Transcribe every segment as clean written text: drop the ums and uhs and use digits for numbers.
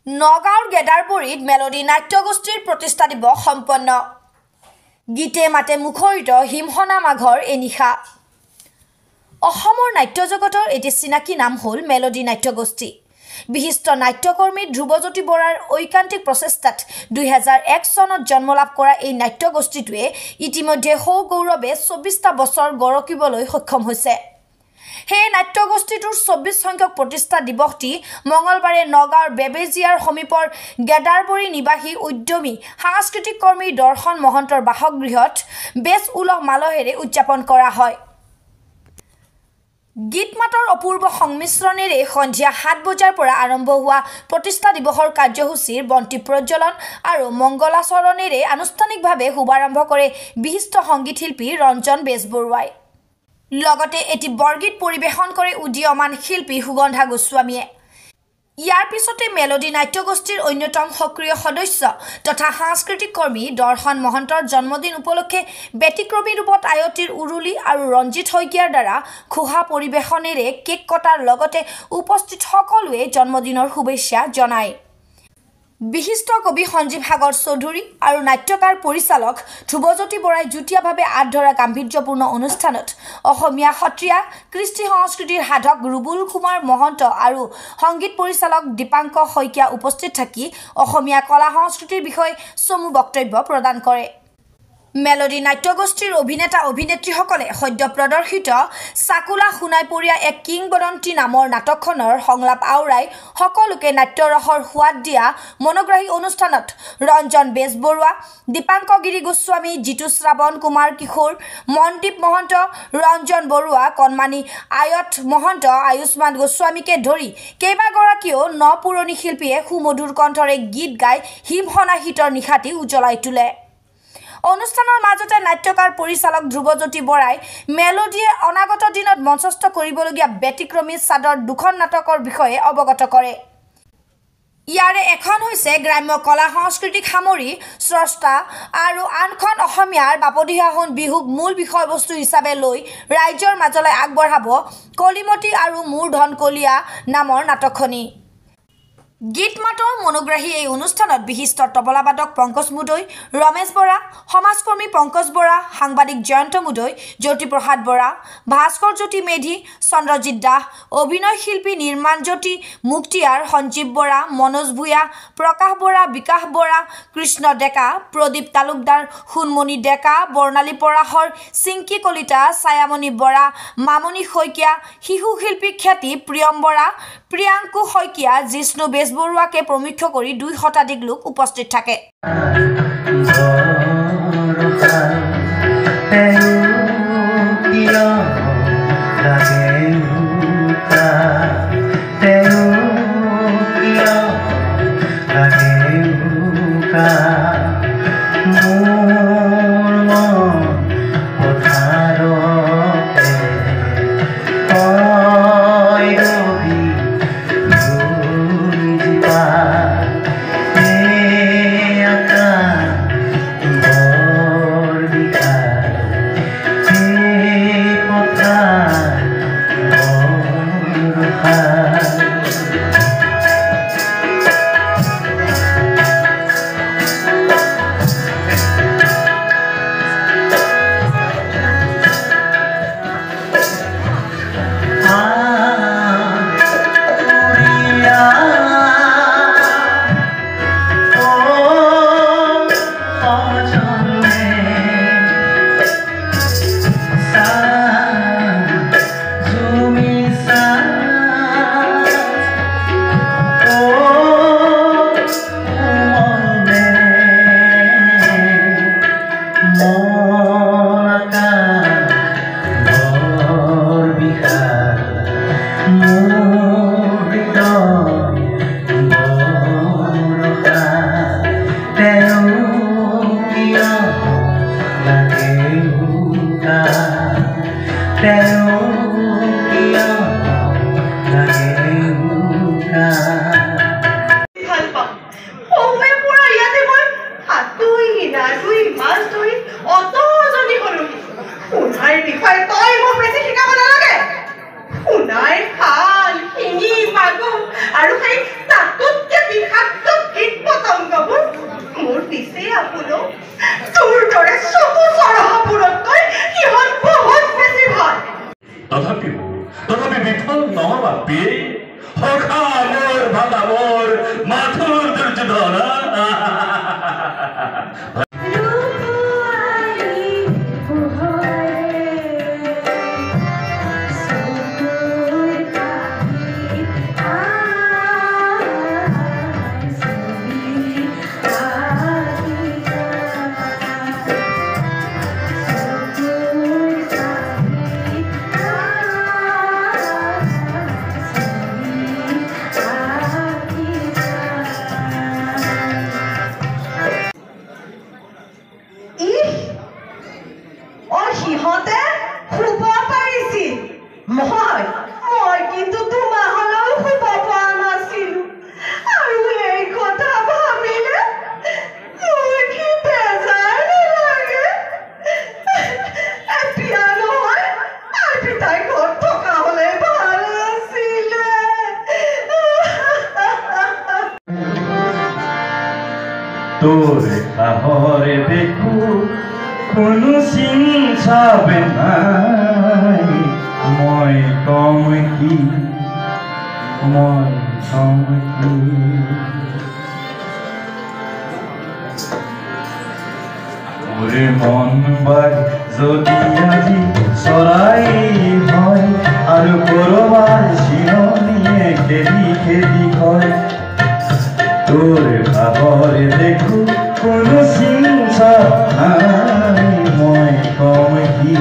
নগাঁৱৰ গেদাৰবৰীত মেলোডি নাট্যগোষ্ঠীৰ প্ৰতিষ্ঠা দিৱস সম্পন্ন। গীতে মাতে মুখৰিত হিমসনা মাঘৰ এনিশা। অসমৰ নাট্য জগতৰ এটি চিনাকি নাম হ'ল মেলোডি নাট্যগোষ্ঠী। বিশিষ্ট নাট্যকৰ্মী ধ্ৰুৱজ্যোতি বৰাৰ ঐকান্তিক প্ৰচেষ্টাত 2001 চনত জন্ম লাভ কৰা এই নাট্যগোষ্ঠীটোৱে ইতিমধ্যে সৌগৌৰৱে 24টা বছৰ গৰকিবলৈ সক্ষম হৈছে। সেই নাট্যগোষ্ঠীটোৰ 24 সংখ্যক প্ৰতিষ্ঠা দিৱসটি মঙলবাৰে নগাঁৱৰ বেবেজিয়াৰ সমীপৰ গেদাৰবৰী নিবাসী উদ্যমী সাংস্কৃতিক কৰ্মী দৰ্শন মহন্তৰ বাসগৃহত বেছ উলহ মালহেৰে উদযাপন কৰা হয়। গীত মাতৰ অপূৰ্ব সংমিশ্ৰণেৰে সন্ধিয়া 7 বজাৰ পৰা আৰম্ভ হোৱা প্ৰতিষ্ঠা দিৱসৰ কাৰ্যসূচীৰ বন্তি প্ৰজ্বলন আৰু মংগলাচৰণেৰে আনুষ্ঠানিকভাৱে শুভাৰম্ভ কৰে বিশিষ্ট সংগীত শিল্পী ৰঞ্জন বেজবৰুৱাই। লগতে এটি বৰগীত পৰিৱেশন কৰে উদীয়মান শিল্পী সুগন্ধা গোস্বামীয়ে। ইয়াৰ পিছতে মেলোডি নাট্যগোষ্ঠীৰ অন্যতম সক্ৰিয় সদস্য তথা সাংস্কৃতিক কৰ্মী দৰ্শন মহন্তৰ জন্মদিন উপলক্ষে ব্যতিক্ৰমী ৰূপত আয়তীৰ উৰুলি আৰু ৰঞ্জিত শইকীয়াৰ দ্বাৰা খোহা পৰিৱেশনেৰে কেক কটাৰ লগতে উপস্থিত সকলোৱে জন্মদিনৰ শুভেচ্ছা জনায়। বিশিষ্ট কবি সঞ্জীৱ সাগৰ চৌধুৰী আৰু নাট্যকাৰ পৰিচালক ধ্ৰুৱজ্যোতি বৰাই যুটীয়াভাৱে আঁত ধৰা গাম্ভীৰ্যপূৰ্ণ অনুষ্ঠানত অসমীয়া সত্ৰীয়া কৃষ্টি সংস্কৃতিৰ সাধক ৰুবুল কুমাৰ মহন্ত আৰু সংগীত পৰিচালক দীপাংক শইকীয়া উপস্থিত থাকি অসমীয়া কলা সংস্কৃতিৰ বিষয়ে চমু বক্তব্য প্ৰদান কৰে। মেলোডি নাট্যগোষ্ঠীৰ অভিনেতা অভিনেত্ৰীসকলে সদ্য প্ৰদৰ্শিত চাকুলা সোণাইপৰীয়া এক কিংবদন্তি নামৰ নাটকখনৰ সংলাপ আওৰাই সকলোকে নাট্যৰসৰ সোৱাদ দিয়া মনোগ্ৰাহী অনুষ্ঠানত ৰঞ্জন বেজবৰুৱা, দীপাংকগিৰি গোস্বামী, জিতু শ্ৰাৱণ, কুমাৰ কিশোৰ, মনদীপ মহন্ত, ৰঞ্জন বৰুৱা, কণমানি আয়ত মহন্ত, আয়ুষ্মান গোস্বামীকে ধৰি কেইবাগৰাকীও নপুৰণি শিল্পীয়ে সুমধুৰ কণ্ঠৰে গীত গাই হিমসনা শীতৰ নিশাটি উজ্বলাই তোলে। অনুষ্ঠানৰ মাজতে নাট্যকাৰ পৰিচালক ধ্ৰুৱজ্যোতি বৰাই মেলোডিয়ে অনাগত দিনত মঞ্চস্থ কৰিবলগীয়া ব্যতিক্ৰমী চাদৰ 2খন নাটকৰ বিষয়ে অৱগত কৰে। ইয়াৰে এখন হৈছে গ্ৰাম্য কলা সংস্কৃতিক সামৰি স্ৰষ্টা আৰু আনখন অসমীয়াৰ বাপতিসাহোন বিহুক মূল বিষয়বস্তু হিচাপে লৈ ৰাইজৰ মাজলৈ আগবঢ়াব কলিমতী আৰু মোৰ ধন কলীয়া নামৰ নাটকখনি। গীত মাতৰ মনোগ্ৰাহী এই অনুষ্ঠানত বিশিষ্ট তবলাবাদক পংকজ মুদৈ, ৰমেশ বৰা, সমাজকৰ্মী পংকজ বৰা, সাংবাদিক জয়ন্ত মুদৈ, জ্যোতিপ্ৰসাদ বৰা, ভাস্কৰ জ্যোতি মেধি, চন্দ্ৰজিৎ দাস, অভিনয় শিল্পী নিৰ্মাণ জ্যোতি মুক্তিয়াৰ, সঞ্জীৱ বৰা, মনোজ ভূঞা, প্ৰকাশ বৰা, বিকাশ বৰা, কৃষ্ণ ডেকা, প্ৰদীপ তালুকদাৰ, সোণমণি ডেকা, বৰ্ণালী পৰাশৰ, চিংকি কলিতা, ছায়ামণি বৰা, মামণি শইকীয়া, শিশু শিল্পী খ্যাতি প্ৰিয়ম বৰা, প্ৰিয়াংকু শইকীয়া, জিষ্ণু বেজবৰুৱাকে প্ৰমুখ্য কৰি 2 শতাধিক লোক উপস্থিত থাকে। ধৰা সিহঁতে শুব পাৰিছিল মই কিন্তু তোমাহলেও শুব পৰা নাছিলো আৰু এই কথা ভাবিলে মোৰ কি বেজাৰ লাগে এতিয়া নহয় আজি তাই ঘৰত থকা হলে ভাল আছিলে তোরে কাহরে দেখো কোনো চিন্তাবে নাই মই কম কি ওরে মন বাই যদি আজি চৰাই হয় আৰু কৰবাৰ চিৰণিয়ে খেদি খেদি হয় তোৰে কাহৰে দেখো কোনো চিন্তা নাই মই কম কি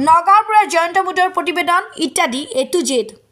নগাঁৱৰ পৰা জয়ন্ত মুদৰ প্ৰতিবেদন ইত্যাদি A to Z।